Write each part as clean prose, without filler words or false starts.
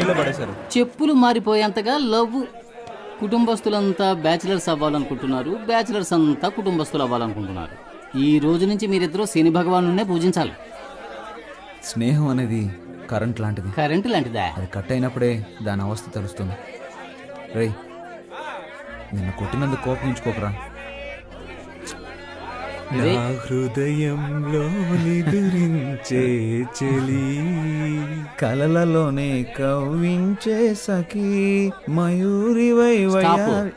జైల్లో పడేశారు. చెప్పులు మారిపోయేంతగా లవ్. కుటుంబస్తులంతా బ్యాచిలర్స్ అవ్వాలనుకుంటున్నారు, బ్యాచిలర్స్ అంతా కుటుంబస్తులు అవ్వాలనుకుంటున్నారు. ఈ రోజు నుంచి మీరిద్దరూ శని భగవానునే పూజించాలి. స్నేహం అనేది కరెంట్ లాంటిది. కరెంటు లాంటిదా? అది కట్ అయినప్పుడే దాని అవస్థ తెలుస్తుంది. రేయ్, నిన్న కొట్టినందుకు కోపగించుకోకరా. రే, నా హృదయంలో నిదురించే చెలి, కలలలోనే కవ్వించే సఖీ మయూరివై స్టాప్. వయ్యారి.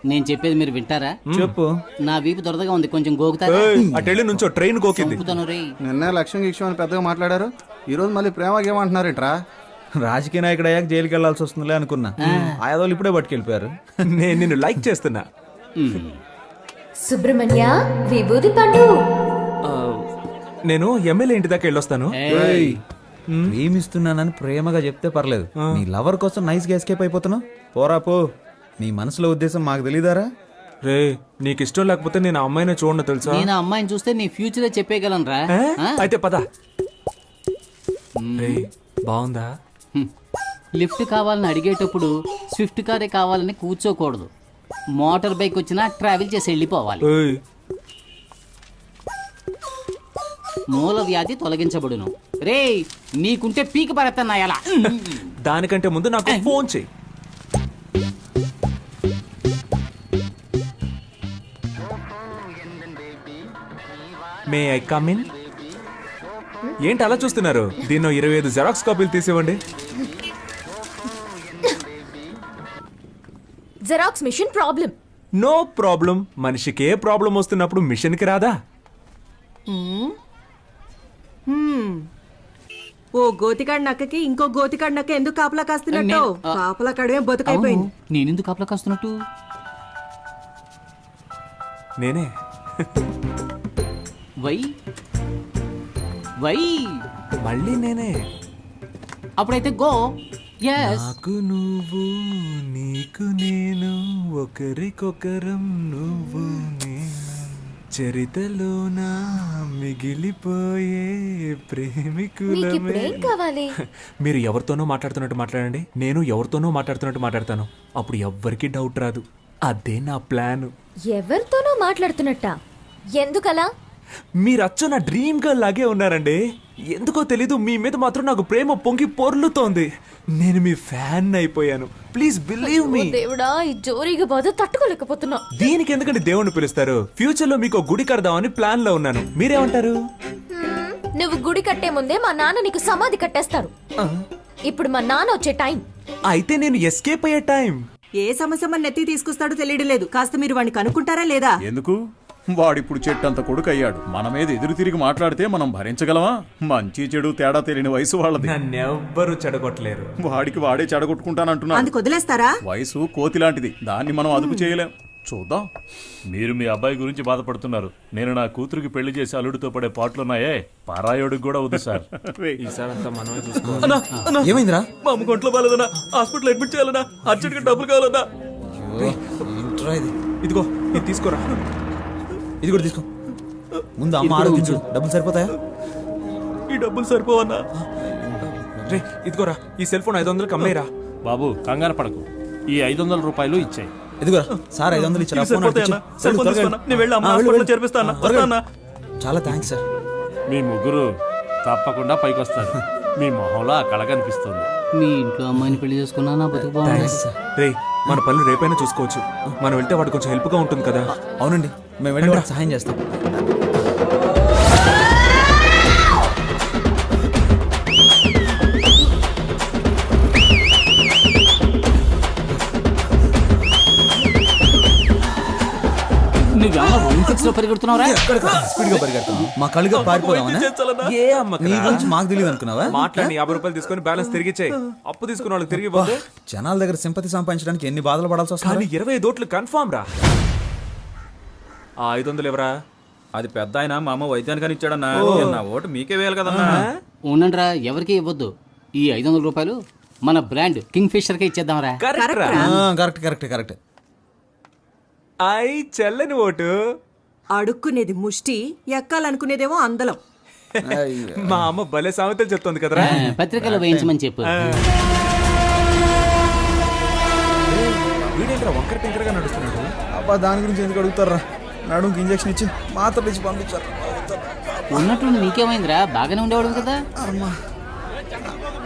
నేను చెప్పేది మీరు వింటారా? చెప్పు. నా వీపు దొరదగా ఉంది, కొంచెం గోకుతారా? అటెళ్ళి నుంచో ట్రైన్ కోకింది. చంపుతాను రే. నిన్న లక్ష్యం గిక్ష్యం అని పెద్దగా మాట్లాడారు, ఈరోజు మళ్ళీ ప్రేమకి ఏమంటున్నారేంట్రా? రాజకీయ నాయకుడు అయ్యాక జైలుకి వెళ్లాల్సి వస్తుందిలే అనుకున్నా. ఆయాదోళ్ళు ఇప్పుడే పట్టుకెళ్ళిపోయారు. నేను నిన్ను లైక్ చేస్తున్నా. సుబ్రహ్మణ్య విభూది పండు. ఆ, నేను ఎమ్మెల్యే ఇంటి దాకా వెళ్ళొస్తాను. ఏయ్, ప్రేమిస్తున్నానని ప్రేమగా చెప్తే పర్లేదు, నీ లవర్ కోసం నైస్ గా ఎస్కేప్ అయిపోతున్నావు. పోరా పో. నీ మనసులో ఉద్దేశం మాకు తెలీదారా? రే, నీకు ఇష్టం లేకపోతే నేను ఆ అమ్మాయిని చూడను తెలుసా? నేను ఆ అమ్మాయిని చూస్తే నీ ఫ్యూచరే చెప్పేయగలను రా. అయితే పద. రే, బాగుందా? లిఫ్ట్ కావాలని అడిగేటప్పుడు స్విఫ్ట్ కారే కావాలని కూర్చోకూడదు. మోటార్ బైక్ వచ్చినా ట్రావెల్ చేసి వెళ్ళిపోవాలి. ఏయ్, మూల వ్యాధి తొలగించబడును. రే, నీకుంటే పీక పడతాను ఎలా? దానికంటే ముందు నాకు ఫోన్ చెయ్యి. May I come in? ఏంటి అలా చూస్తున్నారు? దీన్నో 25 జెరాక్స్ కాపీలు తీసివ్వండి. Xerox machine problem. No problem. మనిషికి ఏ ప్రాబ్లం వస్తున్నప్పుడు మిషన్కి రాదా? ఓ గోతికాడి నక్కకి ఇంకో గోతికాడి నక్క ఎందుకు కాపలా కాస్తున్నట్టు? కాపలా కాడమే బతుకైపోయింది. నేనెందుకు కాపలా కాస్తున్నట్టు? నేనే. వై వై మళ్ళీ నేనే. అప్పుడైతే గో. ఎస్. నాకు నువ్వు, నీకు నేను, ఒకరికొకరం నువ్వు నేను, చరితలోన మిగిలిపోయే ప్రేమికులమే. మీకిప్పుడేం కావాలి? మీరు ఎవరితోనో మాట్లాడుతున్నట్టు మాట్లాడండి, నేను ఎవరితోనో మాట్లాడుతున్నట్టు మాట్లాడతాను. అప్పుడు ఎవ్వరికి డౌట్ రాదు. అదే నా ప్లాన్. ఎవరితోనో మాట్లాడుతున్నట్టా? ఎందుకలా? మీరు అచ్చ నా డ్రీమ్ గర్ల్ లాగే ఉన్నారండి. ఎందుకో తెలీదు, మీ మీద మాత్రం నాకు ప్రేమ పొంగి పొర్లుతోంది. నేను మీ ఫ్యాన్ అయిపోయాను. Please believe me. దేవుడా, ఈ జోరీగా బాధ తట్టుకోలేకపోతున్నా. దీనికి ఎందుకంటే దేవుణ్ణి పిలుస్తారు? ఫ్యూచర్ లో మీకు గుడి కడదామని ప్లాన్ లో ఉన్నాను. మీరేమంటారు? నువ్వు గుడి కట్టే ముందే మా నాన్న నీకు సమాధి కట్టేస్తారు. ఇప్పుడు మా నాన్న వచ్చే టైం. అయితే నేను ఎస్కేప్ అయ్యే టైం. ఏ సమస్య మన నెత్తి తీసుకొస్తాడో తెలియడం లేదు. కాస్త మీరు వాడిని కనుక్కుంటారా లేదా? ఎందుకు? వాడిప్పుడు చెట్టంత కొడుకు అయ్యాడు. మన మీద ఎదురు తిరిగి మాట్లాడితే మనం భరించగలమా? మంచి చెడు తేడా తెలియని వయసు వాళ్ళది. నన్నెవ్వరూ చెడగొట్టలేరు. వాడికి వాడే చెడగొట్టుకుంటానంటున్నా. అందుకు వదిలేస్తారా? వయసు కోతి లాంటిది, దాన్ని మనం అదుపు చేయలేం. చూద్దాం. మీరు మీ అబ్బాయి గురించి బాధపడుతున్నారు. నేను నా కూతురికి పెళ్లి చేసి అల్లుడితో పడే పాటలున్నాయే, పారాయోడికి కూడా వద్దు సార్. ఈసారి అంతా మనమే చూసుకోవాలి. ఏమైందిరా? మా అమ్మ ఒంట్లో బాలేదన్నా, హాస్పిటల్ అడ్మిట్ చేయాలన్నా, అర్జెంట్ గా డబ్బులు కావాలన్నా. ఏంట్రా ఇది? ఇదిగో ఇది తీసుకోరా. ఇది కూడా తీసుకో. ముందు అమ్మ ఆరోగించు. డబ్బులు సరిపోతాయా? ఈ డబ్బులు సరిపోవన్నా? రే, ఇదిగోరా, ఈ సెల్ ఫోన్ 500కి అమ్మేరా. బాబు కంగారు పడకు, ఈ 500 రూపాయలు ఇచ్చాయి. ఇదిగోరా సార్, 500 ఇచ్చారా? ఇవి సరిపోతాయన్నా? Cell phone తీసుకోనా? నేను వెళ్ళి అమ్మ హాస్పిటల్లో చేర్పిస్తానా? వస్తానా? చాలా థ్యాంక్స్ సార్. మీ ముగ్గురు తప్పకుండా పైకి వస్తారు. మీ మొహంలో ఆ కళ కనిపిస్తుంది. మీ ఇంట్లో అమ్మాయిని పెళ్లి చేసుకున్నా నా బతుకు బాగుంది. రే, మన పనులు రేపైనా చూసుకోవచ్చు. మనం వెళ్తే వాడు కొంచెం హెల్ప్ గా ఉంటుంది కదా. అవునండి, మేము వెళ్ళి వాడికి సహాయం చేస్తాం. నువ్వేమో ఒలింపిక్స్ లో పరిగెడుతున్నావురా? స్పీడ్ గా పరిగెడతాం. మా కళ్ళుగా పారిపోదామా? ఏ అమ్మ నీ గురించి మాకు తెలియదు అనుకున్నావా? మాట్లాడి 50 రూపాయలు తీసుకొని బ్యాలెన్స్ తిరిగి ఇచ్చేయి. అప్పు తీసుకున్న వాళ్ళకి తిరిగి పోతే జనాల దగ్గర సింపతి సంపాదించడానికి ఎన్ని బాధలు పడాల్సి వస్తుంది. కానీ 25 ఓట్లు కన్ఫామ్ రా. ఆ 500 ఎవరా? అది పెద్ద ఆయన మా అమ్మ వైద్యానికని ఇచ్చాడన్నా. నా ఓటు మీకే వేయాలి కదన్నా. ఉండండిరా, ఎవరికి ఇవ్వద్దు. ఈ 500 రూపాయలు మన బ్రాండ్ కింగ్ ఫిషర్ కే ఇచ్చేద్దాంరా. కరెక్ట్ రా. Correct correct correct. ఐ చెల్లని ఓటు. అడుక్కునేది ముష్టి, ఎక్కాలనుకునేదేమో అందలం. మా అమ్మ భలే సామెతలు చెప్తోంది కదరా. పత్రికలో వేయించమని చెప్పు. వీడేంట్రా వంకర టింకరగా నడుస్తున్నాడు? అబ్బా దాని గురించి ఎందుకు అడుగుతారా? నడుముకి ఇంజక్షన్ ఇచ్చి మాత్రలు ఇచ్చి పంపించారు. ఉన్నట్టు నీకేమైందిరా? బాగానే ఉండేవాడు కదా. అమ్మా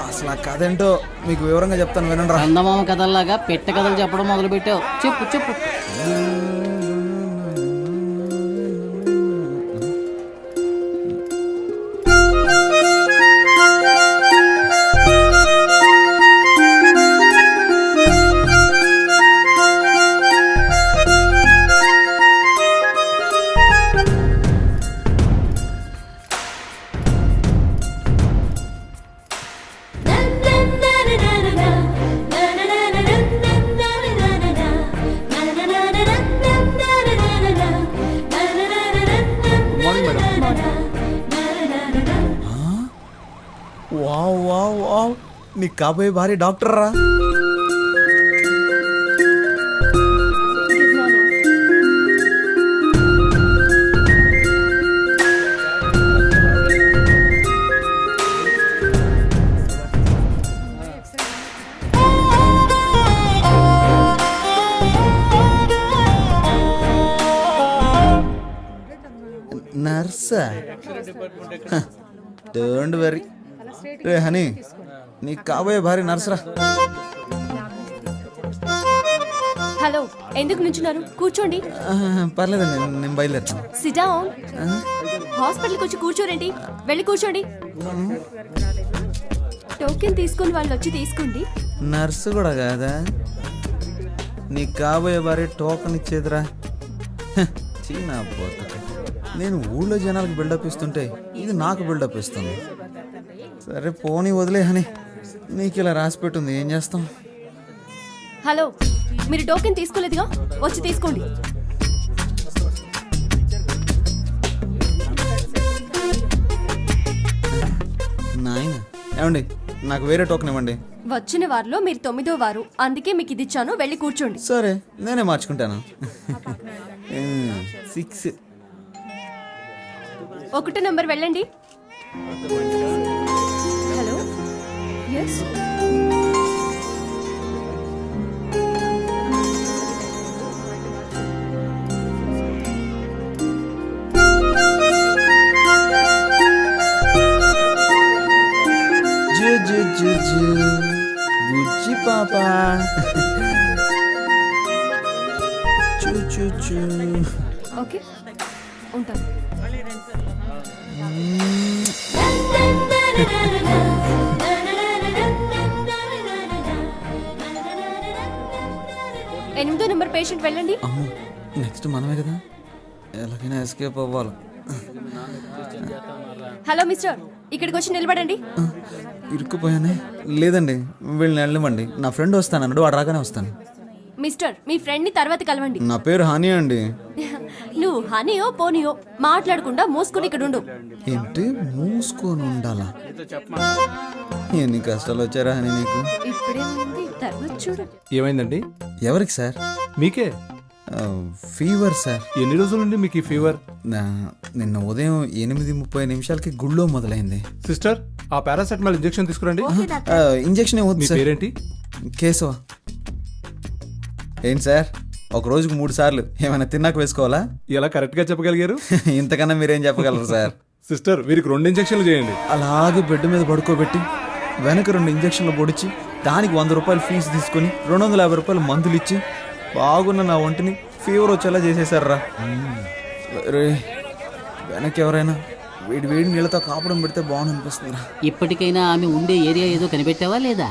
అసలు ఆ కథ ఏంటో మీకు వివరంగా చెప్తాను వినండి రా. చందమామ కథల్లాగా పెట్ట కథలు చెప్పడం మొదలు పెట్టావు. చెప్పు చెప్పు. వావ్ వావ్ వావ్, నీకు కాబోయే భార్య డాక్టర్ రా. నర్సా? Don't worry. రే హనీ, నీకు కాబోయే భార్య నర్సరా. హలో, ఎందుకు నుంచున్నారు? కూర్చోండి. పర్లేదండి, నేను బయలుదేరుతాను. SIT down. హాస్పిటల్కి వచ్చి కూర్చోరండి. వెళ్ళి కూర్చోండి. టోకెన్ తీసుకుని వాళ్ళు వచ్చి తీసుకోండి. నర్సు కూడా కాదా? నీకు కాబోయే భార్య టోకన్ ఇచ్చేదిరా. చీనా పోతా. నేను ఊళ్ళో జనాలకు బిల్డప్ ఇస్తుంటే ఇది నాకు బిల్డప్ ఇస్తుంది. సరే పోనీ వదిలే హనీ, నీకు ఇలా రాసి పెట్టుంది, ఏం చేస్తాం. హలో, మీరు టోకెన్ తీసుకోలేదుగా, వచ్చి తీసుకోండి. నాయన ఏమండి, నాకు వేరే టోకెన్ ఇవ్వండి. వచ్చిన వారిలో మీరు 9వ వారు, అందుకే మీకు ఇది ఇచ్చాను. వెళ్ళి కూర్చోండి. సరే నేనే మార్చుకుంటాను. 6. 1 నంబర్ వెళ్ళండి. Hello, yes. బుజ్జి పాప. చూ చూ చూ. ఓకే, ఉంటాను. ఎనిమిదో నెంబర్ పేషెంట్ వెళ్ళండి. అమ్మో, నెక్స్ట్ మనమే కదా, ఎలాగైనా ఎస్కేప్ అవ్వాలి. హలో మిస్టర్, ఇక్కడికి వచ్చి నిలబడండి. ఇరుక్కుపోయానే. లేదండి, వీళ్ళని వెళ్ళనివ్వండి. నా ఫ్రెండ్ వస్తానన్నాడు, వాడు రాగానే వస్తాను. మిస్టర్, మీ ఫ్రెండ్ ని తర్వాత కలవండి. నా పేరు హనీ అండి. నువ్వు హనీయో పోనీయో మాట్లాడకుండా మూసుకుని ఇక్కడ ఉండు. ఏంటి మూసుకొని ఉండాలా? ఎన్ని కష్టాలు వచ్చారా హనీ నీకు? ఇప్పుడేమైంది, తర్వాత చూడు. ఏమైందండి? ఎవరికి సార్? మీకే. Fever sir. ఎన్ని రోజుల నుండి మీకు ఈ ఫీవర్? నిన్న ఉదయం 8:30 గుళ్ళో మొదలైంది. సిస్టర్, ఆ పారాసెటమాల్ ఇంజెక్షన్ తీసుకురండి. ఇంజెక్షన్ మీ ఏమవుతుంది సార్? పేరేంటి? కేశవ. ఏంటి సార్, ఒక రోజుకు 3 సార్లు ఏమైనా తిన్నాక వేసుకోవాలా? ఎలా కరెక్ట్ గా చెప్పగలిగారు? ఇంతకన్నా మీరేం చెప్పగలరు సార్? సిస్టర్, వీరికి 2 ఇంజెక్షన్లు చేయండి. అలాగే బెడ్ మీద పడుకోబెట్టి వెనక 2 ఇంజక్షన్లు పొడిచి దానికి 100 రూపాయలు ఫీజు తీసుకుని 250 రూపాయలు మందులు ఇచ్చి బాగున్న నా ఒంటిని ఫీవర్ వచ్చేలా చేసేసారా. రే, వెనక ఎవరైనా వేడి వేడి నీళ్ళతో కాపడం పెడితే బాగుంది అనిపిస్తుందిరా. ఇప్పటికైనా ఆమె ఉండే ఏరియా ఏదో కనిపెట్టావా లేదా?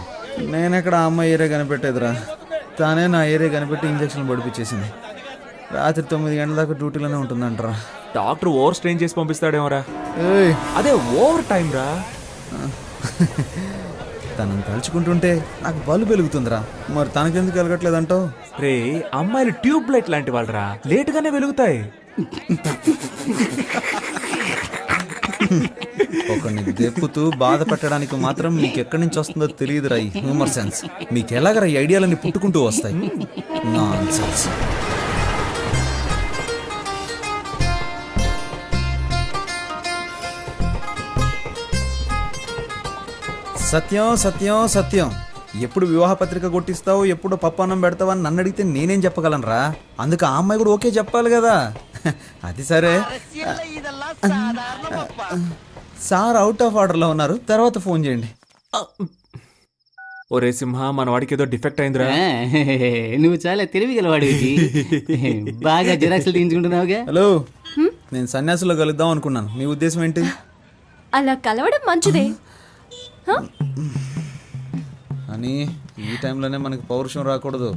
నేనెక్కడ ఆ అమ్మాయి ఏరియా కనిపెట్టేదిరా, తానే నా ఏరియా కనిపెట్టి ఇంజక్షన్లు పడిపించేసింది. రాత్రి 9 గంటల దాకా డ్యూటీలోనే ఉంటుందంటరా. డాక్టర్ ఓవర్ స్ట్రెయిన్ చేసి పంపిస్తాడేమోరా. ఏయ్, అదే ఓవర్ టైం రా. తనని తలుచుకుంటుంటే నాకు బల్లు వెలుగుతుందిరా. మరి తనకెందుకు వెలగట్లేదంటావు? రే, అమ్మాయిలు ట్యూబ్ లైట్ లాంటి వాళ్ళరా, లేటుగానే వెలుగుతాయి. ఒకరిని దెప్పుతూ బాధ పెట్టడానికి మాత్రం మీకు ఎక్కడి నుంచి వస్తుందో తెలియదురా ఈ హ్యూమర్ సెన్స్. మీకు ఎలాగరా ఈ ఐడియాలన్నీ పుట్టుకుంటూ వస్తాయి? నాన్సెన్స్. సత్యం సత్యం సత్యం, ఎప్పుడు వివాహ పత్రిక కొట్టిస్తావు, ఎప్పుడు పప్పు అన్నం పెడతావు అని నన్ను అడిగితే నేనేం చెప్పగలనురా? అందుకు ఆ అమ్మాయి కూడా ఓకే చెప్పాలి కదా. అది సరే, సార్ అవుట్ ఆఫ్ ఆర్డర్లో ఉన్నారు, తర్వాత ఫోన్ చేయండి. ఒరే సింహ, మన వాడికి ఏదో డిఫెక్ట్ అయిందిరా. నువ్వు చాలా తెలివిగలవాడివి. బాగా జిరాక్స్లు తీయించుకుంటున్నావుగా. హలో, నేను సన్యాసిలో కలుద్దాం అనుకున్నాను, మీ ఉద్దేశం ఏంటి? అలా కలవడం మంచిదే. అని ఈ టైంలోనే మనకి పౌరుషం రాకూడదు.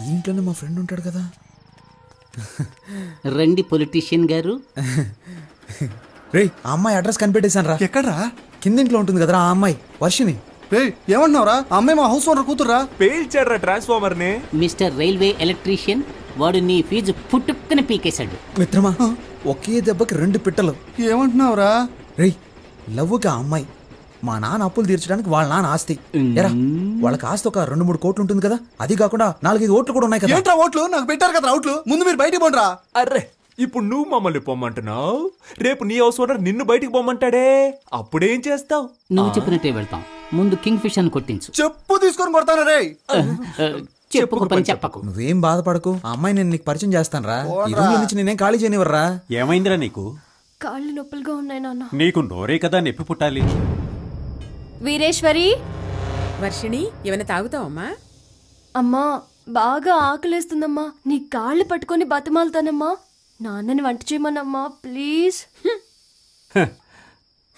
ఈ ఇంట్లోనే మా ఫ్రెండ్ ఉంటాడు కదా. రండి పొలిటీషియన్ గారు. రే, ఆ అమ్మాయి అడ్రస్ కనిపెట్టేశాను రా. ఎక్కడ్రా? కిందింట్లో ఉంటుంది కదరా ఆ అమ్మాయి, వర్షిని. రే, ఏమంటున్నావురా? ఆ అమ్మాయి మా హౌస్ ఓనర్ కూతుర్రా. పేల్చాడ్రా ట్రాన్స్ఫార్మర్ ని. మిస్టర్ రైల్వే ఎలక్ట్రీషియన్, వాడు నీ ఫీజు పుట్టుక్కని పీకేశాడు. మిత్రమా, ఒకే దెబ్బకి 2 పిట్టలు. ఏమంటున్నావురా? రే, లవ్వుకి ఆ అమ్మాయి మా నాన్న అప్పులు తీర్చడానికి వాళ్ళ నాన్న ఆస్తి. ఎరా, వాళ్ళకి ఆస్తి ఒక 2-3 కోట్లు ఉంటుంది కదా. అది కాకుండా 4-5 ఓట్లు కూడా ఉన్నాయి కదా. ఏంట్రా ఓట్లు? నాకు పెట్టారు కదా ఓట్లు. ముందు మీరు బయటికి పోండ్రా. అర్రే, ఇప్పుడు నువ్వు మమ్మల్ని పొమ్మంటున్నావు, రేపు నీ హౌస్ ఓనర్ నిన్ను బయటికి పొమ్మంటాడే, అప్పుడేం చేస్తావు? నువ్వు చెప్పినట్టే వెళ్తాం. ముందు కింగ్ ఫిష్ అని కొట్టించు. చెప్పు తీసుకొని కొడతాను రే. చెప్పుకు పని చెప్పకు. నువ్వేం బాధపడకు, ఆ అమ్మాయి నేను నీకు పరిచయం చేస్తాను రా. ఈ రూమ్ నుంచి నేనేం ఖాళీ చేయనివర్రా. ఏమైందిరా నీకు? కాళ్ళు నొప్పులుగా ఉన్నాయి నాన్న. నీకు నోరే కదా నొప్పి పుట్టాలి. వీరేశ్వరి, వర్షిణి, ఏమైనా తాగుతావమ్మా? అమ్మా బాగా ఆకలేస్తుందమ్మా, నీ కాళ్ళు పట్టుకొని బతిమాలుతానమ్మా. నాన్నని వంట చేయమన్నమ్మా ప్లీజ్.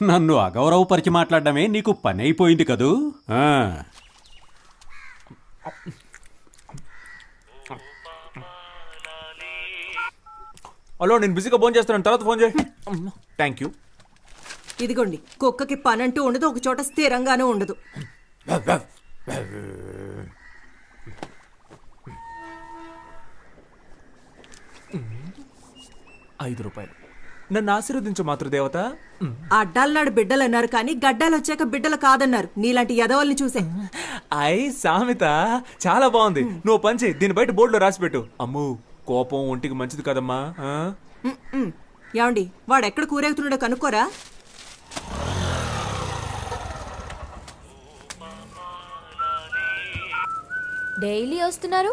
నన్ను అగౌరవపరిచి మాట్లాడడమే నీకు పని అయిపోయింది కదూ. హలో, నేను బిజీగా ఫోన్ చేస్తాను, తర్వాత ఫోన్ చేయి. Thank you. ఇదిగోండి, కుక్కకి పనంటూ ఉండదు, ఒక చోట స్థిరంగానూ ఉండదు. ₹5. నన్ను ఆశీర్వదించు మాతృదేవత. అడ్డాలనాడు బిడ్డలు అన్నారు కానీ గడ్డాలు వచ్చాక బిడ్డలు కాదన్నారు. నీలాంటి యదవల్ని చూసే. సామెత చాలా బాగుంది. నువ్వు పని చేయి, దీని బయట బోర్డులో రాసి పెట్టు. అమ్ము, కోపం ఒంటికి మంచిది కదమ్మా. ఏమండి, వాడు ఎక్కడ కూరేగుతున్నాడో కనుక్కోరా. డైలీ వస్తున్నారు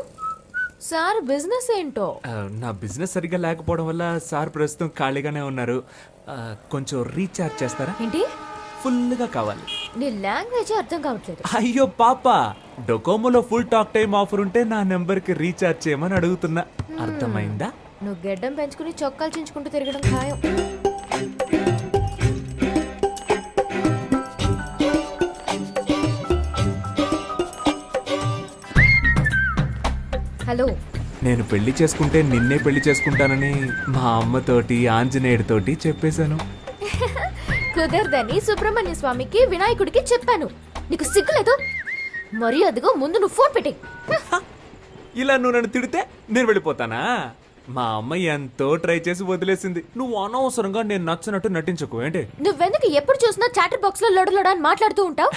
సార్, బిజినెస్ ఏంటో? నా బిజినెస్ సరిగ్గా లేకపోవడం వల్ల సార్ ప్రస్తుతం ఖాళీగానే ఉన్నారు. కొంచెం రీఛార్జ్ చేస్తారా? ఏంటి? ఫుల్గా కావాలి. నీ లాంగ్వేజ్ అర్థం కావట్లేదు. అయ్యో పాప, డొకోమోలో ఫుల్ టాక్ టైం ఆఫర్ ఉంటే నా నెంబర్కి రీఛార్జ్ చేయమని అడుగుతున్నా. అర్థమైందా? నువ్వు గెడ్డం పెంచుకుని చొక్కాలు చించుకుంటూ తిరగడం ఖాయం. హలో, నేను పెళ్లి చేసుకుంటే నిన్నే పెళ్లి చేసుకుంటానని మా అమ్మతోటి ఆంజనేయుడితోటి చెప్పేశాను. కుదరదని సుబ్రహ్మణ్య స్వామికి వినాయకుడికి చెప్పాను. నీకు సిగ్గులేదు? మరి అదిగో ముందు నువ్వు ఫోన్ పెట్టి. ఇలా నువ్వు నన్ను తిడితే నేను వెళ్ళిపోతానా? మా అమ్మ ఎంతో ట్రై చేసి వదిలేసింది. నువ్వు అనవసరంగా నేను నచ్చినట్టు నటించకు. ఏంటి? నువ్వెందుకు ఎప్పుడు చూసినా చాటర్ బాక్స్ లో లొడలొడ అని మాట్లాడుతూ ఉంటావు?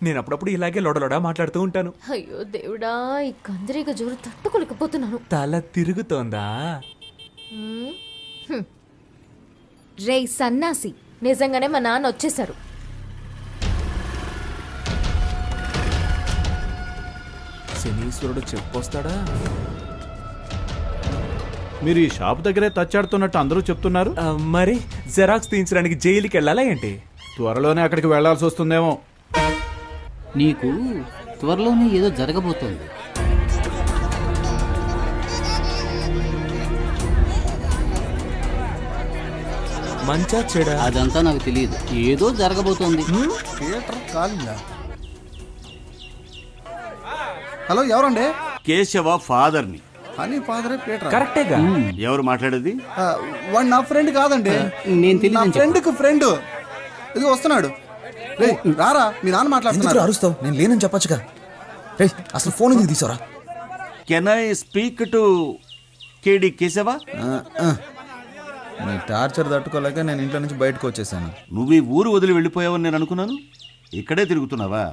నేను అప్పుడప్పుడు ఇలాగే లొడలొడ మాట్లాడుతూ ఉంటాను. అయ్యో దేవుడా, ఈ కందిరీగ జోరు తట్టుకోలేకపోతున్నాను. తల తిరుగుతోందా? రే సన్నాసి, నిజంగానే మా నాన్న వచ్చేసారు. శనీశ్వరుడు చెప్పొస్తాడా? మీరు ఈ షాప్ దగ్గరే తచ్చాడుతున్నట్టు అందరూ చెప్తున్నారు. మరి జెరాక్స్ తీయించడానికి జైలుకి వెళ్ళాలా ఏంటి? త్వరలోనే అక్కడికి వెళ్లాల్సి వస్తుందేమో. నీకు త్వరలోనే ఏదో జరగబోతోంది. మంచా చెడా? అదంతా నాకు తెలియదు, ఏదో జరగబోతోంది. హలో, ఎవరండి? కేశవ ఫాదర్ని. అని ఫాదరే పీటర్. కరెక్టేగా. ఎవరు మాట్లాడేది? వాడు నా ఫ్రెండ్ కాదండి, నేను నా తెలియదు. ఫ్రెండ్కి ఫ్రెండ్. ఇది వస్తున్నాడు. రే రారా, మీ నాన్న ఎందుకు మాట్లాడుతున్నారు. అరుస్తావు? నేను లేనని చెప్పొచ్చుగా. రే, అసలు ఫోన్ ఎందుకు తీసారా? కెన్ ఐ స్పీక్ టు కేడి కేశవ? నీ టార్చర్ తట్టుకోలేక నేను ఇంట్లో నుంచి బయటకు వచ్చేసాను. నువ్వు ఈ ఊరు వదిలి వెళ్ళిపోయావని నేను అనుకున్నాను. ఇక్కడే తిరుగుతున్నావా?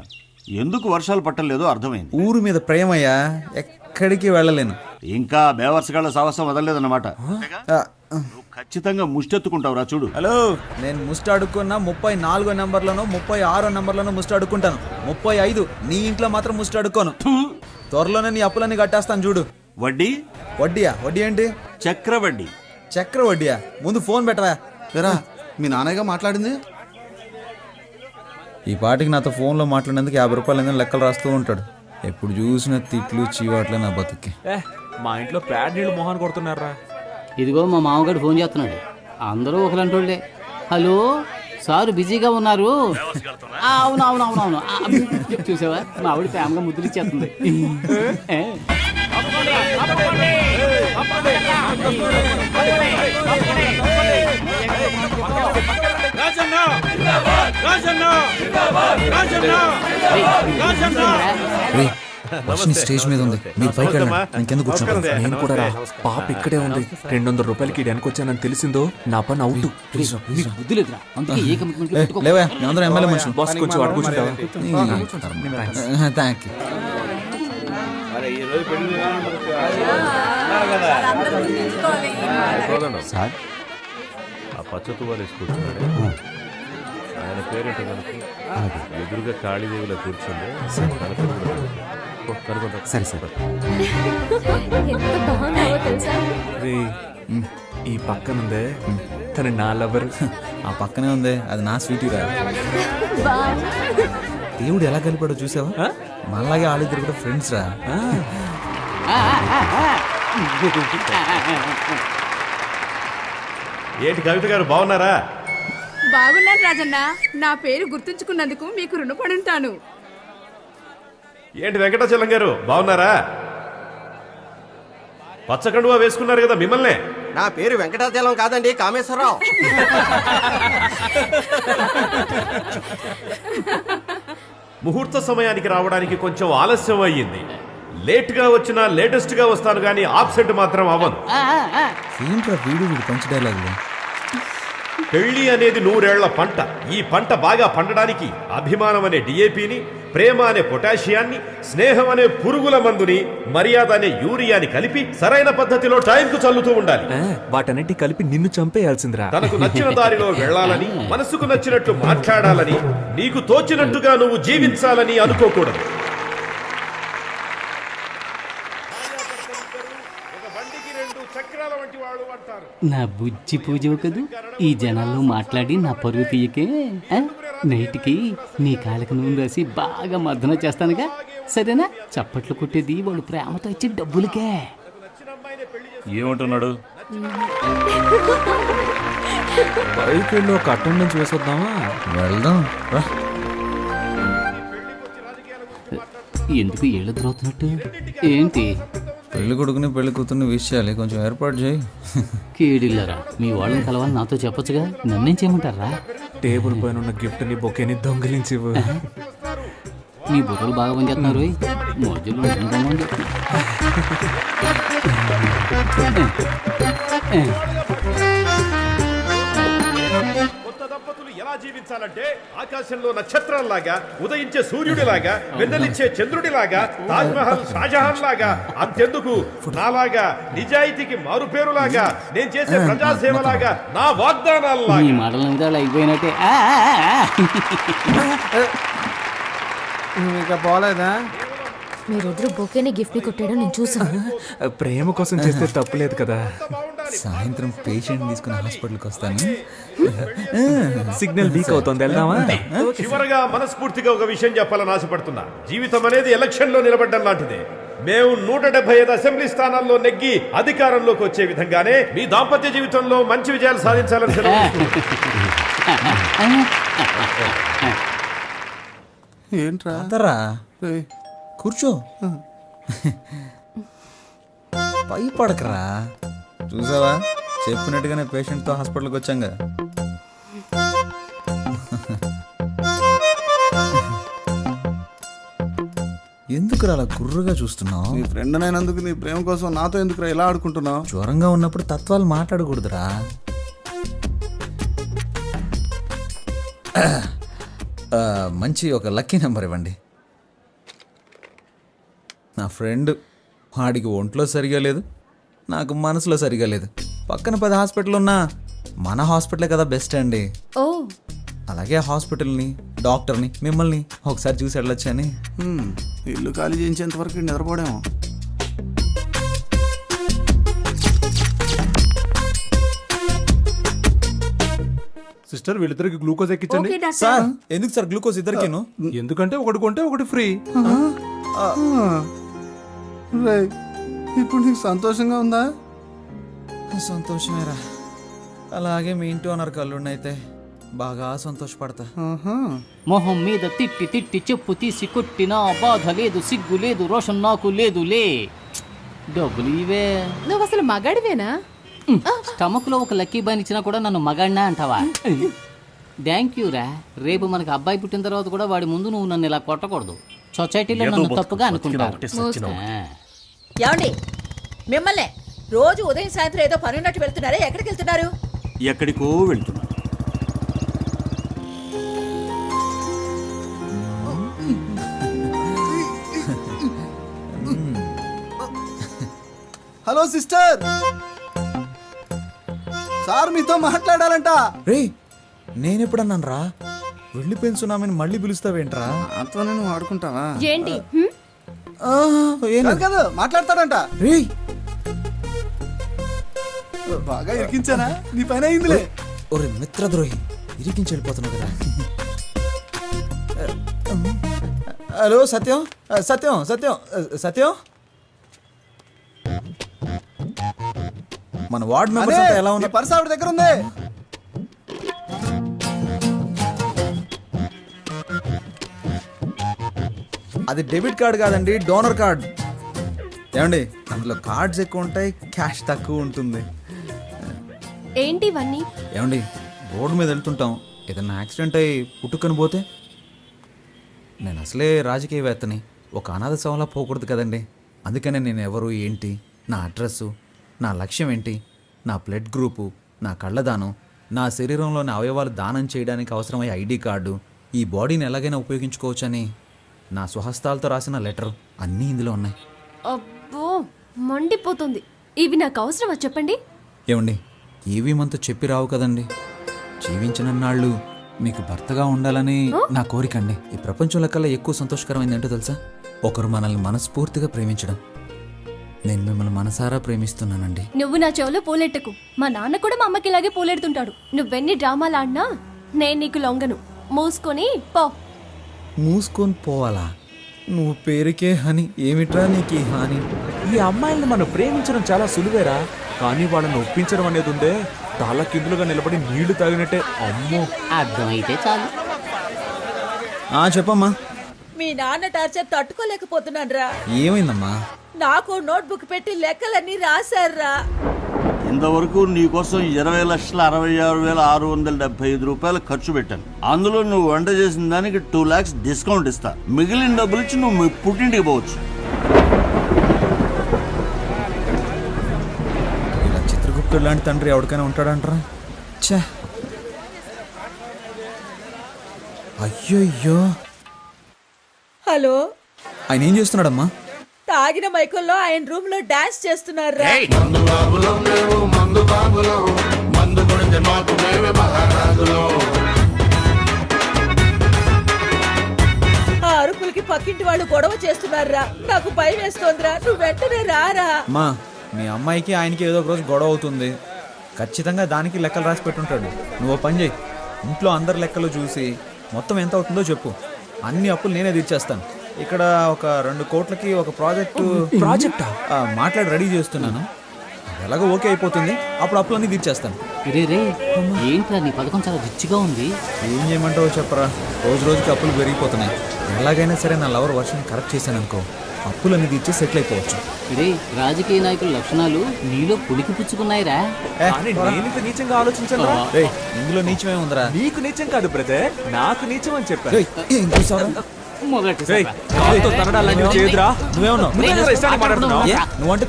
ఎందుకు వర్షాలు పట్టలేదో అర్థమైంది. ఊరు మీద ప్రేమయ్యా, ఎక్కడికి వెళ్ళలేను. ఇంకా బేవర్సగాళ్ళ సాహసం వదలలేదన్నమాట ఆ, నువ్వు ఖచ్చితంగా ముష్టెత్తుకుంటావురా చూడు. హలో, నేను ముస్ట్ అడుక్కున్నా 34 నెంబర్లను 36 నెంబర్లను ముస్ట్ అడుక్కుంటాను. 35 నీ ఇంట్లో మాత్రం ముస్ట్ అడుక్కోను. త్వరలోనే నీ అప్పులన్నీ కట్టేస్తాను చూడు. వడ్డీ వడ్డీయా? వడ్డీ ఏంటి? చక్రవడ్డీ. చక్ర వడ్డీయా? ముందు ఫోన్ పెట్టవా. ఎరా మీ నాన్నగా మాట్లాడింది? ఈ పాటికి నాతో ఫోన్లో మాట్లాడేందుకు 50 రూపాయలు ఏదైనా లెక్కలు రాస్తూ ఉంటాడు. ఎప్పుడు చూసిన తిట్లు చీవాట్లే నా బతుక్కి. మా ఇంట్లో ప్యాడ్ నీళ్ళు మొహాన్ కొడుతున్నారా. ఇదిగో మా మామగారు ఫోన్ చేస్తున్నాడు. అందరూ ఒకలంటోళ్ళే. హలో సార్ బిజీగా ఉన్నారు. అవునవునవునవును. చూసావా మా ఆవిడ ప్రేమగా ముద్దులు ఇచ్చేస్తుంది. స్టేజ్ మీద ఉంది, మీరు పైకి వెళ్ళండి. ఇంకెందుకు కూర్చుంటారు? నేను కూడా రా. పాప ఇక్కడే ఉంది. 200 రూపాయలకి వెనక వచ్చానని తెలిసిందో నా పని అవుట్. మీకు బుద్ధి లేదురా, అందుకే ఏ కమిట్మెంట్ లేవా, అందరూ ఎమ్మెల్యే మనుషులు. బాస్ కొంచెం అటు కూర్చుంటావా? Thank you. సార్ ఆ పచ్చతు వాళ్ళు వేసుకుంటున్నాడు. ఆయన పేరేంటో కనుక ఎదురుగా కాళీదేవిలో కూర్చుంది. సరే సరే. ఎంత బాగున్నావో తెలుసా? రే, ఈ పక్కనుందే తను నా లవర్. ఆ పక్కనే ఉంది, అది నా స్వీటీ రా. వావ్. దేవుడు ఎలా కలిపాడో చూసావా? మళ్ళాగే ఆడిద్దరు కూడా ఫ్రెండ్స్ రా. ఏంటి కవిత గారు బాగున్నారా? బాగున్నాను రాజన్న. నా పేరు గుర్తుంచుకున్నందుకు మీకు రుణపడి ఉంటాను. ఏంటి వెంకటాచలం గారు బాగున్నారా? పచ్చకండువా వేసుకున్నారు కదా మిమ్మల్నే. నా పేరు వెంకటాచలం కాదండి, కామేశ్వరరావు. ముహూర్త సమయానికి రావడానికి కొంచెం ఆలస్యం అయ్యింది. లేట్గా వచ్చినా లేటెస్ట్గా వస్తాను కానీ ఆబ్సెంట్ మాత్రం అవ్వను. ఏంట్రా వీడు పంచ డైలాగులు? పెళ్లి అనేది 100 ఏళ్ల పంట. ఈ పంట బాగా పండడానికి అభిమానం అనే డిఏపిని, ప్రేమ అనే పొటాషియాన్ని, స్నేహం అనే పురుగుల మందుని, మర్యాద అనే యూరియాని కలిపి సరైన పద్ధతిలో టైంకు చల్లుతూ ఉండాలి. వాటన్నిటి కలిపి నిన్ను చంపేయాల్సిందిరా. తనకు నచ్చిన దారిలో వెళ్ళాలని, మనసుకు నచ్చినట్లు మాట్లాడాలని, నీకు తోచినట్టుగా నువ్వు జీవించాలని అనుకోకూడదు. నా బుజ్జి పూజ కదూ ఈ జనాల్లో మాట్లాడి నా పరువు తీయకే. నైట్కి నీ కాళ్ళకి నూనె రాసి బాగా మర్దన చేస్తానుగా, సరేనా? చప్పట్లు కొట్టేది వాళ్ళు ప్రేమతో ఇచ్చే డబ్బులకే. ఏమంటున్నాడు? పైకి వెళ్ళి ఒక అటెండెన్స్ వేసొద్దామా? వెళ్దాం రా. ఎందుకు ఏళ్ళు తిరుగుతున్నట్టు ఏంటి? పెళ్లి కొడుకుని పెళ్లి కూతుర్ని విష్ చేయాలి, కొంచెం ఏర్పాటు చేయి. కీడిల్లరా, మీ వాళ్ళని కలవాలి నాతో చెప్పొచ్చుగా. నన్నేం చేయమంటారా? టేబుల్ పైన ఉన్న గిఫ్ట్ ని బొకేని దొంగిలించివు. మీ బుర్రలు బాగా పనిచేస్తున్నారు. మోజులు కొత్త దంపతులు ఎలా జీవించాలంటే ఆకాశంలో నక్షత్రాల్లాగా, ఉదయించే సూర్యుడిలాగా, వెన్నెలిచ్చే చంద్రుడిలాగా, తాజ్ మహల్ షాజహాన్ లాగా, అంతెందుకు నాలాగా నిజాయితీకి మారుపేరులాగా, నేను చేసే ప్రజాసేవలాగా, నా వాగ్దానాల్లాగా. ఈ మాటల మీద అలా అయిపోయినట్టే. ఇంకా పోలేదా? మీరిద్దరు బొకేని గిఫ్ట్ ని కొట్టాడో నేను చూసాను. ప్రేమ కోసం చేస్తే తప్పులేదు కదా. సాయంత్రం పేషెంట్ తీసుకుని హాస్పిటల్కి వస్తాను. సిగ్నల్ వీక్ అవుతుంది, వెళ్దామా? చివరగా మనస్ఫూర్తిగా ఒక విషయం చెప్పాలని ఆశపడుతున్నా. జీవితం అనేది ఎలక్షన్ లో నిలబడ్డం లాంటిదే. మేము 175 అసెంబ్లీ స్థానాల్లో నెగ్గి అధికారంలోకి వచ్చే విధంగానే మీ దాంపత్య జీవితంలో మంచి విజయాలు సాధించాలని ఏంట్రా? అందరా కూర్చో. పై పడకరా. చూసావా, చెప్పినట్టుగానే పేషెంట్తో హాస్పిటల్కి వచ్చాంగా. ఎందుకురా అలా గుర్రుగా చూస్తున్నావు? నీ ఫ్రెండ్ అయినందుకు నీ ప్రేమ కోసం నాతో ఎందుకురా ఇలా ఆడుకుంటున్నావు? జ్వరంగా ఉన్నప్పుడు తత్వాలు మాట్లాడకూడదురా. మంచి ఒక లక్కీ నెంబర్ ఇవ్వండి. నా ఫ్రెండ్ వాడికి ఒంట్లో సరిగా లేదు, నాకు మనసులో సరిగా లేదు. పక్కన 10 హాస్పిటల్ ఉన్నా మన హాస్పిటలే కదా బెస్ట్ అండి. ఓ అలాగే హాస్పిటల్ని, డాక్టర్ని, మిమ్మల్ని ఒకసారి చూసి వెళ్ళొచ్చని. ఇల్లు ఖాళీ చేయించేంత వరకు నిద్రపోవడేమో. సిస్టర్ వీళ్ళిద్దరికి గ్లూకోజ్ ఎక్కించండి. సార్ ఎందుకు సార్ గ్లూకోజ్ ఇద్దరికేను? ఎందుకంటే ఒకటి కొంటే ఒకటి ఫ్రీ. రేయ్, ఇప్పుడు నీకు సంతోషంగా ఉందా? సంతోషమేరా. అలాగే మీ ఇంటి ఓనర్ కళ్ళున్నైతే బాగా సంతోషపడతా. మొహం మీద తిట్టి తిట్టి చెప్పు తీసి కొట్టినా బాధ లేదు, సిగ్గు లేదు, రోషన్ నాకు లేదులే. డబ్బులు ఇవే. నువ్వు అసలు మగాడివేనా? స్టమక్ లో ఒక లక్కీ బాన్ ఇచ్చినా కూడా నన్ను మగాడినా అంటావా? థ్యాంక్ యూ రా. రేపు మనకి అబ్బాయి పుట్టిన తర్వాత కూడా వాడి ముందు నువ్వు నన్ను ఇలా కొట్టకూడదు. సొసైటీలో నన్ను తప్పుగా అనుకుంటారు. ఏమండి మిమ్మల్ని రోజు ఉదయం సాయంత్రం ఏదో పని ఉన్నట్టు వెళ్తున్నారే, ఎక్కడికి వెళ్తున్నారు? ఎక్కడికో వెళ్తున్నా. హలో సిస్టర్, సార్ మీతో మాట్లాడాలంట. రే నేనెప్పుడన్నాను రా వెళ్ళిపోయిన సునామీని మళ్ళీ పిలుస్తావేంట్రా? అంతా నేను ఆడుకుంటావా? ఏంటి? కాదు కాదు, మాట్లాడతాడంట. రే బాగా ఇరికించానా? నీ పైన అయిందిలే. ఒరే మిత్రద్రోహి, ఇరికించి వెళ్ళిపోతున్నావు కదా. హలో సత్యం, సత్యం సత్యం సత్యం, మన వార్డ్ మెంబర్స్ అంతా ఎలా ఉన్నారు? పర్స్ ఆవిడ దగ్గర ఉంది. అది డెబిట్ కార్డ్ కాదండి, డోనర్ కార్డ్. ఏమండి అందులో కార్డ్స్ ఎక్కువ ఉంటాయి, క్యాష్ తక్కువ ఉంటుంది. ఏంటి ఇవన్నీ? ఏమండి రోడ్డు మీద వెళ్తుంటాం, ఏదైనా యాక్సిడెంట్ అయ్యి పుట్టుకొని పోతే? నేను అసలే రాజకీయవేత్తని, ఒక అనాథ శవంలా పోకూడదు కదండి. అందుకనే నేను ఎవరు ఏంటి, నా అడ్రస్సు, నా లక్ష్యం ఏంటి, నా బ్లడ్ గ్రూపు, నా కళ్ళదానం, నా శరీరంలోని అవయవాలు దానం చేయడానికి అవసరమయ్యే ఐడి కార్డు, ఈ బాడీని ఎలాగైనా ఉపయోగించుకోవచ్చని నా స్వహస్తాలతో రాసిన లెటర్ అన్నీ ఇందులో ఉన్నాయి. అబ్బో మండిపోతుంది. ఇవి నాకు అవసరమా చెప్పండి? ఏమండి ఏవి మనతో చెప్పి రావు కదండి. జీవించినన్నాళ్ళు మీకు భర్తగా ఉండాలని నా కోరికండి. ఈ ప్రపంచంలో కల్లా ఎక్కువ సంతోషకరమైంది ఏంటో తెలుసా? ఒకరు మనల్ని మనస్ఫూర్తిగా ప్రేమించడం. నేను మిమ్మల్ని మనసారా ప్రేమిస్తున్నానండి. నువ్వు నా చెవులో పూలెట్టకు. మా నాన్న కూడా మా అమ్మకి ఇలాగే పూలెడుతుంటాడు. నువ్వెన్ని డ్రామాలు ఆడినా నేను నీకు లొంగను. మూసుకొని పో. మూసుకొని పోవాలా? నువ్వు పేరుకే హని, ఏమిట్రా నీకు ఈ హాని? ఈ అమ్మాయిల్ని మనం ప్రేమించడం చాలా సులువేరా, కానీ వాళ్ళని ఒప్పించడం అనేది ఉందే, తల కిందులుగా నిలబడి నీళ్లు తాగినట్టే. అమ్మో, అర్థమైతే చాలు. చెప్పమ్మా. మీ నాన్న టార్చర్ తట్టుకోలేకపోతున్నాను రా. ఏమైందమ్మా? నాకు నోట్బుక్ పెట్టి లెక్కలన్నీ రాశారా. ఇంతవరకు నీకోసం 20,66,675 రూపాయలు ఖర్చు పెట్టాను. అందులో నువ్వు వంట చేసిన దానికి 2 lakhs డిస్కౌంట్ ఇస్తా. మిగిలిన డబ్బులు ఇచ్చి నువ్వు మీ పుట్టింటికి పోవచ్చు. ఇలా చిత్రగుప్తుడు లాంటి తండ్రి ఎవరికైనా ఉంటాడంటారా? ఛే, అయ్యో. హలో, ఆయన ఏం చేస్తున్నాడమ్మా? తాగిన మైకుల్లో ఆయన రూమ్ లో డాన్స్ చేస్తున్నారా. ఆ అరుపులకి పక్కింటి వాళ్ళు గొడవ చేస్తున్నారా. నాకు భయం వేస్తోందిరా. నువ్వు వెంటనే రారా. అమ్మా మీ అమ్మాయికి ఆయనకి ఏదో ఒక రోజు గొడవ అవుతుంది. ఖచ్చితంగా దానికి లెక్కలు రాసి పెట్టుంటాడు. నువ్వు పని చేయి, ఇంట్లో అందరి లెక్కలు చూసి మొత్తం ఎంత అవుతుందో చెప్పు. అన్ని అప్పులు నేనే తీర్చేస్తాను. ఇక్కడ ఒక 2 కోట్లకి ఒక ప్రాజెక్ట్ మాట్లాడి రెడీ చేస్తున్నాను. ఎలాగో ఓకే అయిపోతుంది, అప్పుడు అప్పులన్నీ తీర్చేస్తాను. రే ఏంట్రా నీ పథకం చాలా రిచ్గా ఉంది. ఏం చేయమంటావో చెప్పరా, రోజు రోజుకి అప్పులు పెరిగిపోతున్నాయి. ఎలాగైనా సరే నా లవర్ వర్షన్ కరెక్ట్ చేశాను అనుకో, అప్పులన్నీ తీర్చి సెటిల్ అయిపోవచ్చు. రే రాజకీయ నాయకుల లక్షణాలు నీలో పులికి పుచ్చుకున్నాయిరా. కానీ నేను ఇంత నీచంగా ఆలోచించను. ఇందులో నీచమే ఉందిరా. నీకు నీచం కాదు బ్రదర్, నాకు నీచం అని చెప్పాను. ఏం చూసావా? నువ్వంటే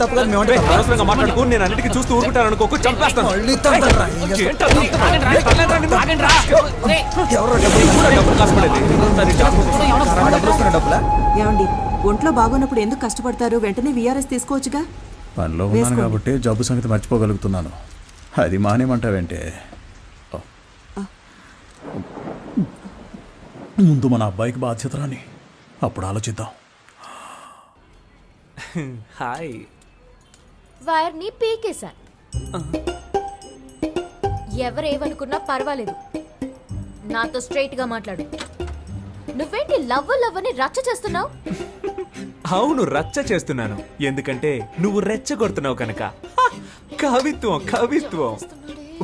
తప్పు కాదు, మేమంటే మాట్లాడుకో. నేను అన్నిటికీ చూస్తూ ఊరుకుంటాను అనుకోకు, చంపేస్తాను. ఏమండి ఒంట్లో బాగోనప్పుడు ఎందుకు కష్టపడతారు? వెంటనే విఆర్ఎస్ తీసుకోవచ్చుగా. పనిలో ఉన్నాను కాబట్టి జబ్బు సంగతి మర్చిపోగలుగుతున్నాను. అది మానేమంటావేంటే? ముందు మన అబ్బాయికి బాధ్యత రాని, అప్పుడు ఆలోచిద్దాం. హాయ్. వైర్ని పీకేశా. ఎవరేమనుకున్నా పర్వాలేదు, నాతో స్ట్రైట్ గా మాట్లాడు. నువ్వేంటి లవ్ అని రచ్చ చేస్తున్నావు? అవును, రచ్చ చేస్తున్నాను. ఎందుకంటే నువ్వు రెచ్చగొడుతున్నావు కనుక. కవిత్వం కవిత్వం.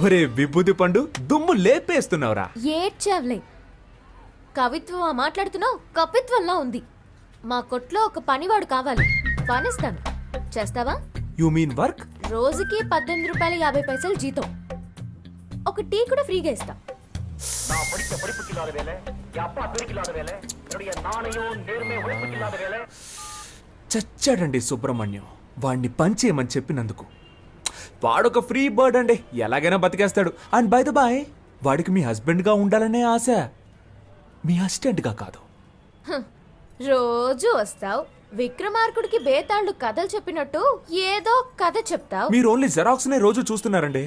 ఒరే విభూది పండు, దుమ్ము లేపేస్తున్నావురా. ఏడ్చావులే. కవిత్వం మాట్లాడుతున్నావు, కవిత్వంలా ఉంది. మా కొట్లో ఒక పనివాడు కావాలి, పనిస్తాను. చేస్తావా? You mean work? రోజుకి 18 రూపాయలు 50 పైసలు జీతం. ఒక టీ కూడా ఫ్రీగా ఇస్తా. చచ్చాడండి సుబ్రహ్మణ్యం, వాడిని పంచేయమని చెప్పినందుకు. వాడొక ఫ్రీ బర్డ్ అండి, ఎలాగైనా బతికేస్తాడు. అండ్ బై ద బాయ్, వాడికి మీ హస్బెండ్ గా ఉండాలనే ఆశ, మీ అసిస్టెంట్ గా కాదు. రోజు వస్తావు, విక్రమార్కుడికి బేతాళుడు కథలు చెప్పినట్టు ఏదో కథ చెప్తావు. మీరు ఓన్లీ జెరాక్స్ నే రోజు చూస్తున్నారండి.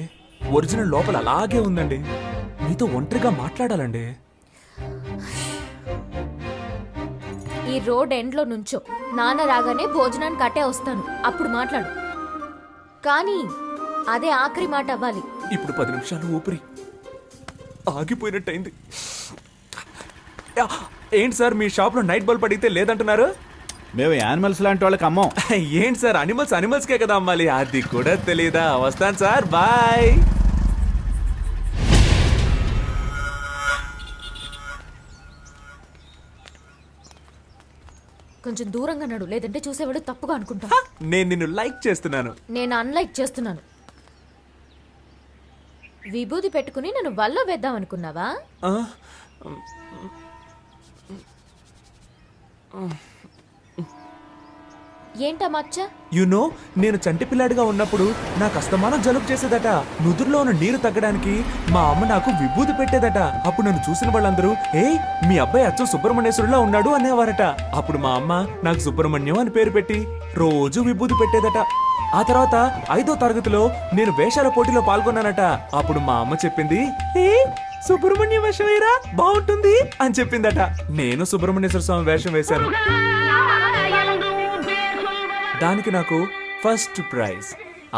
ఒరిజినల్ లోపల అలాగే ఉందండి. మీతో ఒంటరిగా మాట్లాడాలండి. ఈ రోడ్ ఎండ్ లో నుంచో, నాన్న రాగానే భోజనానికి కట్టే వస్తాను, అప్పుడు మాట్లాడు. కానీ అదే ఆఖరి మాట అవ్వాలి. ఇప్పుడు 10 నిమిషాలు ఊపిరి ఆగిపోయినట్టయింది. ఏంటి సార్, మీ షాప్ లో నైట్ బల్బ్ అడిగితే లేదంటున్నారు? మేము యానిమల్స్ లాంటి వాళ్ళకి అమ్మం. ఏంటి సార్, అనిమల్స్కే కదా అమ్మాలి, అది కూడా తెలీదా? వస్తాను సార్, బాయ్. కొంచెం దూరంగా నడు, లేదంటే చూసేవాడు తప్పుగా అనుకుంటా. నేను నిన్ను లైక్ చేస్తున్నాను. నేను అన్లైక్ చేస్తున్నాను. విభూది పెట్టుకుని నన్ను వల్లో వేద్దాం అనుకున్నావా? ఏంటా మచ్చ? యునో, నేను చంటి పిల్లాడిగా ఉన్నప్పుడు నాకు అస్తమానం జలుబు చేసేదట. నుదురులో ఉన్న నీరు తగ్గడానికి మా అమ్మ నాకు విభూది పెట్టేదట. అప్పుడు నన్ను చూసిన వాళ్ళందరూ, ఏయ్ మీ అబ్బాయి అచ్చం సుబ్రహ్మణ్యేశ్వరులా ఉన్నాడు అనేవారట. అప్పుడు మా అమ్మ నాకు సుబ్రహ్మణ్యం అని పేరు పెట్టి రోజు విభూది పెట్టేదట. ఆ తర్వాత 5వ తరగతిలో నేను వేషాల పోటీలో పాల్గొన్నానట. అప్పుడు మా అమ్మ చెప్పింది, ఏ సుబ్రహ్మణ్యం వేషం వేయరా, బాగుంటుంది అని చెప్పిందట. నేను సుబ్రహ్మణ్యేశ్వర స్వామి వేషం వేశాను. దానికి నాకు ఫస్ట్ ప్రైజ్.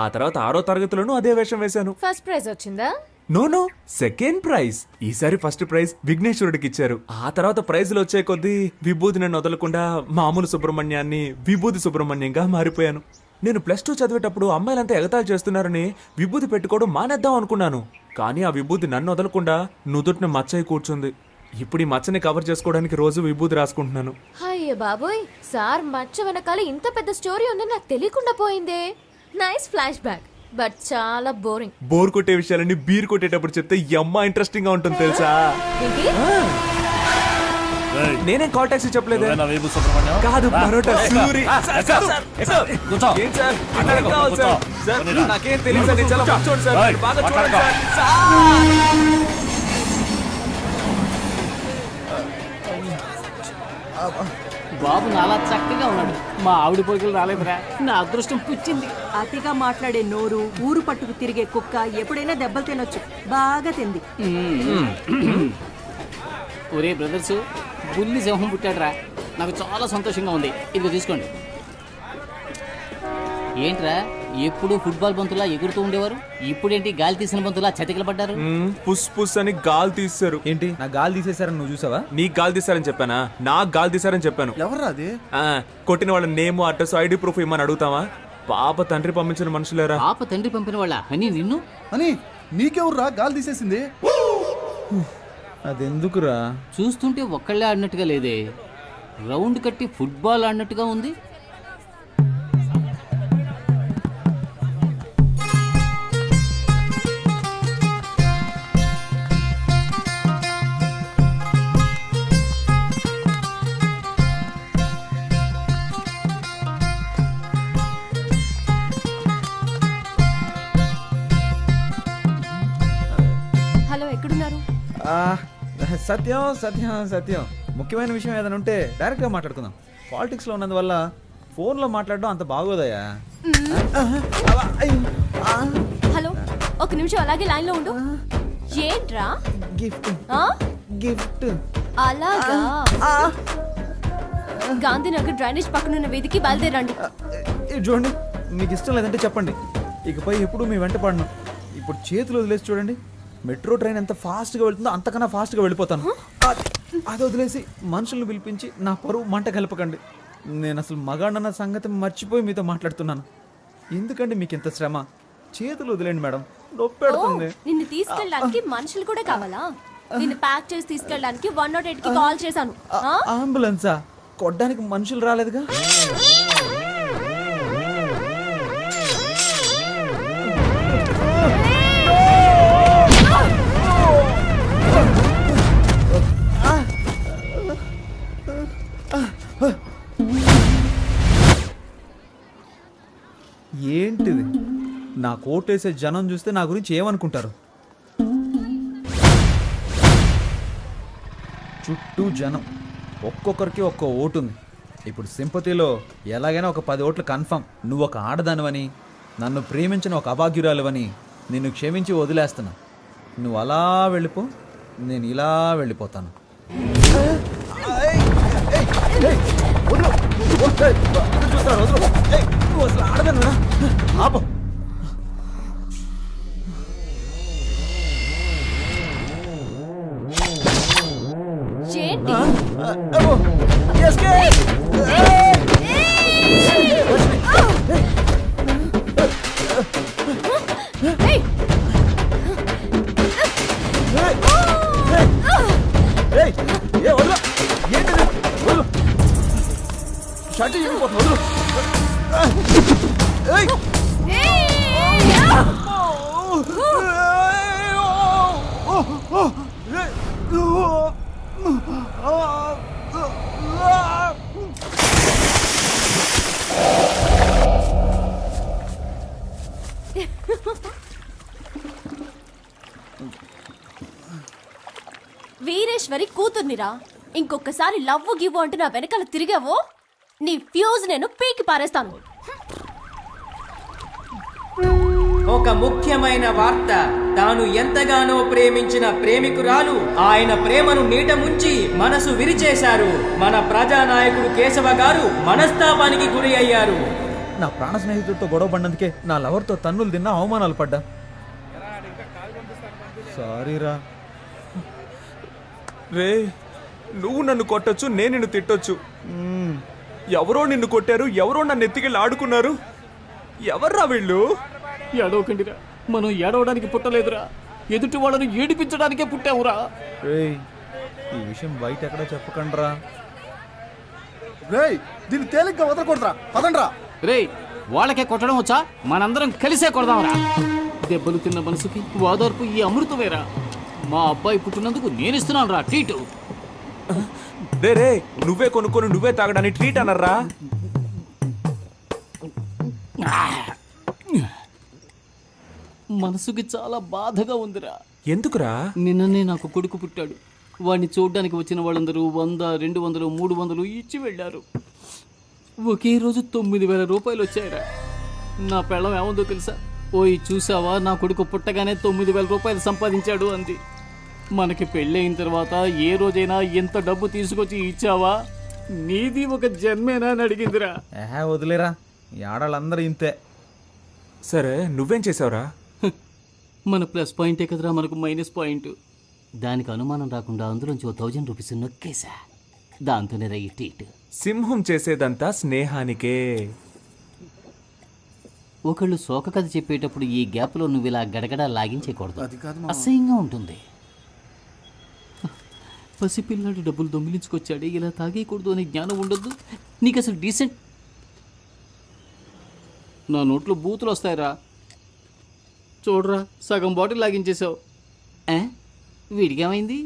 ఆ తర్వాత 6వ తరగతిలోనూ అదే వేషం వేశాను. ఫస్ట్ ప్రైజ్ వచ్చిందా? No, second prize. ఈసారి ఫస్ట్ ప్రైజ్ విఘ్నేశ్వరుడికి ఇచ్చారు. ఆ తర్వాత ప్రైజులు వచ్చే కొద్దీ విభూతిని వదలకుండా మామూలు సుబ్రహ్మణ్యాన్ని విభూతి సుబ్రహ్మణ్యంగా మారిపోయాను. నేను +2 చదివేటప్పుడు అమ్మాయిలంతా ఎగతాళి చేస్తున్నారని విభూతి పెట్టుకోవడం మానేద్దాం అనుకున్నాను. కానీ ఆ విభూతి నన్ను వదలకుండా నుదుటిని మచ్చయి కూర్చుంది. ఇప్పుడు ఈ మచ్చని కవర్ చేసుకోవడానికి రోజు విభూతి రాసుకుంటున్నాను. అయ్యో బాబోయ్, సార్ మచ్చ వెనకాల ఇంత పెద్ద స్టోరీ ఉందని నాకు తెలియకుండా పోయిందే. నైస్ ఫ్లాష్ బ్యాక్, బట్ చాలా బోరింగ్. బోర్ కొట్టే విషయాలన్నీ బీర్ కొట్టేటప్పుడు చెప్తే యమ్మ ఇంట్రెస్టింగ్ గా ఉంటుంది తెలుసా? నేనేం కాల్ టాక్సీ చెప్పలేదు. కాదు, పరోటా సూరి. ఏం సార్, అక్కడికి కావాలి సార్. సార్, నాకేం తెలియదు సార్, నేను చాలా మంచోడు సార్, మీరు బాగా చూడండి సార్. బాబు నాలా చక్కగా ఉన్నాడు, మా ఆవిడ పోయికలు రాలేదురా. నా అదృష్టం పుచ్చింది. అతిగా మాట్లాడే నోరు, ఊరు పట్టుకు తిరిగే కుక్క ఎప్పుడైనా దెబ్బలు తినొచ్చు. బాగా తింది. ఒరే బ్రదర్స్, బుల్లి సింహం పుట్టాడురా, నాకు చాలా సంతోషంగా ఉంది. ఇదిగో తీసుకోండి. ఏంట్రా, ఎప్పుడు ఫుట్బాల్ బంతులా ఎగురుతూ ఉండేవారు, ఇప్పుడేంటి గాలి తీసిన బంతులా చతికిల పడ్డారు? పుస్ పుస్ అని గాలి తీశారు. ఏంటి, నా గాలి తీసేశారని నువ్వు చూసావా? నీకు గాలి తీశారని చెప్పానా? నాకు గాలి తీశారని చెప్పాను. ఎవర్రా అది? కొట్టిన వాళ్ళ నేమ్, అడ్రస్, ఐడి ప్రూఫ్ ఇమ్మని అడుగుతావా? పాప తండ్రి పంపించిన మనుషులేరా. పాప తండ్రి పంపిన వాళ్ళ అని నిన్ను అని నీకెవర్రా గాలి తీసేసింది? అదెందుకురా? చూస్తుంటే ఒక్కళ్ళే ఆడినట్టుగా లేదే, రౌండ్ కట్టి ఫుట్బాల్ ఆడినట్టుగా ఉంది. హలో, ఎక్కడున్నారు? సత్యం సత్యం సత్యం, ముఖ్యమైన విషయం ఏదైనా ఉంటే డైరెక్ట్గా మాట్లాడుకుందాం. పాలిటిక్స్లో ఉన్నందువల్ల ఫోన్లో మాట్లాడడం అంత బాగోదయ్యా. హలో, ఒక నిమిషం అలాగే లైన్ లో ఉండు. ఏంట్రా? గిఫ్ట్ ఆ? గిఫ్ట్. అలాగా. గాంధీనగర్ డ్రైనేజ్ పక్కన ఉన్న వీధికి బయలుదేరండి. ఇది చూడండి, మీకు ఇష్టం లేదంటే చెప్పండి, ఇకపై ఎప్పుడు మీ వెంట పడను. ఇప్పుడు చేతులు వదిలేసి చూడండి, మెట్రో ట్రైన్ ఎంత ఫాస్ట్గా వెళ్తుందో అంతకన్నా ఫాస్ట్గా వెళ్ళిపోతాను. అది వదిలేసి మనుషులను పిలిపించి నా పరువు మంట కలపకండి. నేను అసలు మగాడన్న సంగతి మర్చిపోయి మీతో మాట్లాడుతున్నాను. ఎందుకంటే మీకు ఇంత శ్రమ. చేతులు వదిలేండి మేడం, నొప్పి పెడుతుంది. నిన్ను తీసుకెళ్ళడానికి మనుషులు కూడా కావాలా? నిన్ను ప్యాక్ చేసి తీసుకెళ్ళడానికి 108 కి కాల్ చేశాను. అంబులెన్సా? కొట్టడానికి మనుషులు రాలేదుగా. ఏంటిది? నా కోటేసే జనం చూస్తే నా గురించి ఏమనుకుంటారు? చుట్టూ జనం, ఒక్కొక్కరికి ఒక్కో ఓటు ఉంది. ఇప్పుడు సింపతిలో ఎలాగైనా ఒక 10 ఓట్లు కన్ఫర్మ్. నువ్వు ఒక ఆడదానివని, నన్ను ప్రేమించిన ఒక అభాగ్యురాలువని నిన్ను క్షమించి వదిలేస్తున్నా. నువ్వు అలా వెళ్ళిపో, నేను ఇలా వెళ్ళిపోతాను. ఏంటి? వీరేశ్వరి కూతుర్నిరా. ఇంకొకసారి లవ్వు గివ్వు అంటూ నా వెనకాల తిరిగావో నీ ఫ్యూజ్ నేను పీకి పారేస్తాను. ఒక ముఖ్యమైన వార్త. తాను ఎంతగానో ప్రేమించిన ప్రేమికురాలు ఆయన ప్రేమను నీట ముంచి మనసు విరిచేశారు. మన ప్రజానాయకుడు కేశవ గారు మనస్తాపానికి గురి అయ్యారు. నా ప్రాణ స్నేహితుడితో గొడవ పడినందుకే నా లవర్తో తన్నులు తిన్నా, అవమానాలు పడ్డా. సారీరా. రే, నువ్వు నన్ను కొట్టొచ్చు, నేను నిన్ను తిట్టొచ్చు. ఎవరో నిన్ను కొట్టారు, ఎవరో నన్ను ఎత్తికెళ్ళి ఆడుకున్నారు. ఎవర్రా వీళ్ళు? ఏడవకండిరా, మనం ఏడవడానికి పుట్టలేదురా, ఎదుటి వాళ్ళను ఏడిపించడానికే పుట్టావురా. రేయ్, ఈ విషయం బయట ఎక్కడ చెప్పకండ్రా. రేయ్, దీన్ని తేలిగ్గా వదలకూడదురా, పదండ్రా. రేయ్, వాళ్ళకే కొట్టడం వచ్చా? మనందరం కలిసే కొడదాంరా. దెబ్బలు తిన్న మనసుకి ఓదార్పు ఈ అమృతమేరా. మా అబ్బాయి పుట్టినందుకు నేను ఇస్తున్నాను రా ట్రీట్. రే, నువ్వే కొనుక్కొని నువ్వే తాగడానికి ట్రీట్ అన్నారా? మనసుకి చాలా బాధగా ఉందిరా. ఎందుకురా? నిన్ననే నాకు కొడుకు పుట్టాడు. వాడిని చూడ్డానికి వచ్చిన వాళ్ళందరూ 100, 200, 300 ఇచ్చి వెళ్ళారు. ఒకే రోజు 9,000 రూపాయలు వచ్చాయిరా. నా పెళ్ళం ఏముందో తెలుసా? ఓయ్ చూసావా, నా కొడుకు పుట్టగానే 9,000 రూపాయలు సంపాదించాడు అంది. మనకి పెళ్ళయిన తర్వాత ఏ రోజైనా ఎంత డబ్బు తీసుకొచ్చి ఇచ్చావా? నీది ఒక జన్మేనా అని అడిగిందిరా. వదిలేరా, ఈ ఆడాళ్ళందరూ ఇంతే. సరే, నువ్వేం చేసావురా? మన ప్లస్ పాయింటే కదరా మనకు మైనస్ పాయింట్. దానికి అనుమానం రాకుండా అందులోంచి 1000 రూపీస్ నొక్కేసా. దాంతోనే రా ఈ ట్రీట్. సింహం చేసేదంతా స్నేహానికే. ఒకళ్ళు శోక కథ చెప్పేటప్పుడు ఈ గ్యాప్లో నువ్వు ఇలా గడగడ లాగించేయకూడదు, అసహ్యంగా ఉంటుంది. పసిపిల్లాడు డబ్బులు దొంగిలించుకొచ్చాడే, ఇలా తాగేయకూడదు అనే జ్ఞానం ఉండొద్దు నీకు అసలు. డీసెంట్. నా నోట్లో బూతులు వస్తాయిరా. చూడరా, సగం బాటిల్ లాగించేసావు. వీడికేమైంది?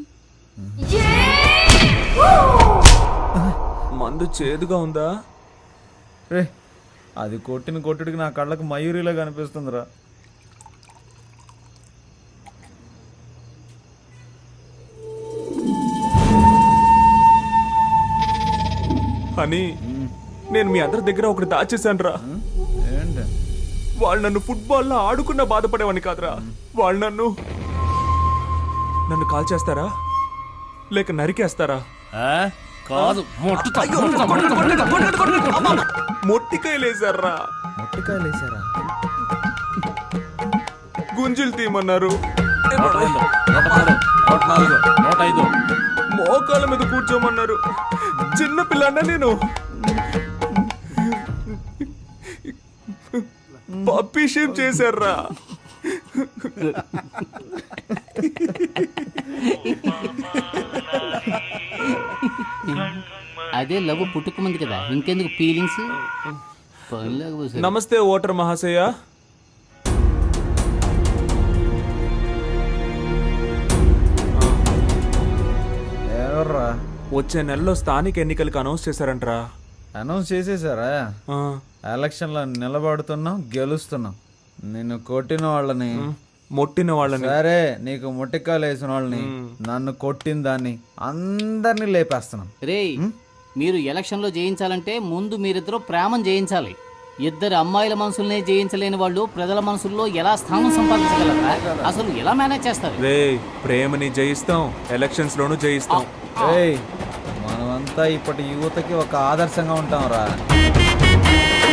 మందు చేదుగా ఉందా? రే, అది కొట్టిన కొట్టుడికి నా కళ్ళకు మయూరిలా కనిపిస్తుందిరా. అని నేను మీ అందరి దగ్గర ఒకటి దాచేశాను రా. ఏంటి? వాళ్ళు నన్ను ఫుట్బాల్లో ఆడుకున్నా బాధపడేవాడిని కాదురా. వాళ్ళు నన్ను కాల్ చేస్తారా లేక నరికేస్తారా? కాదు, మొట్టికాయలేసారా? మొట్టికాయలు వేసారా? గుంజులు తీయమన్నారు. 103, 104, 105. మోకాళ్ళ మీద కూర్చోమన్నారు. చిన్న పిల్లన్నా నేను. పప్పీ షేప్ చేశారా? అదే లవ్ పుట్టుకుమంది కదా, ఇంకెందుకు ఫీలింగ్స్? నమస్తే ఓటర్ మహాశయ. ఎవర్రా? వచ్చే నెలలో స్థానిక ఎన్నికలకు అనౌన్స్ చేశారంటరా. అనౌన్స్ చేసేసారా? ఎలక్షన్లో నిలబడుతున్నాం, గెలుస్తున్నాం. నిన్ను కొట్టిన వాళ్ళని, మొట్టిన వాళ్ళని, సరే నీకు మొట్టికాయలు వేసిన వాళ్ళని, నన్ను కొట్టిన దాన్ని అందరినీ లేపేస్తున్నాం. రేయ్, మీరు ఎలక్షన్లో జయించాలంటే ముందు మీరిద్దరూ ప్రేమను జయించాలి. ఇద్దరు అమ్మాయిల మనసుల్నే జయించలేని వాళ్ళు ప్రజల మనసుల్లో ఎలా స్థానం సంపాదించగలరా? అసలు ఎలా మేనేజ్ చేస్తారు? రే, ప్రేమని జయిస్తాం, ఎలక్షన్స్ లోనూ జయిస్తాం. మనమంతా ఇప్పటి యువతకి ఒక ఆదర్శంగా ఉంటాం రా.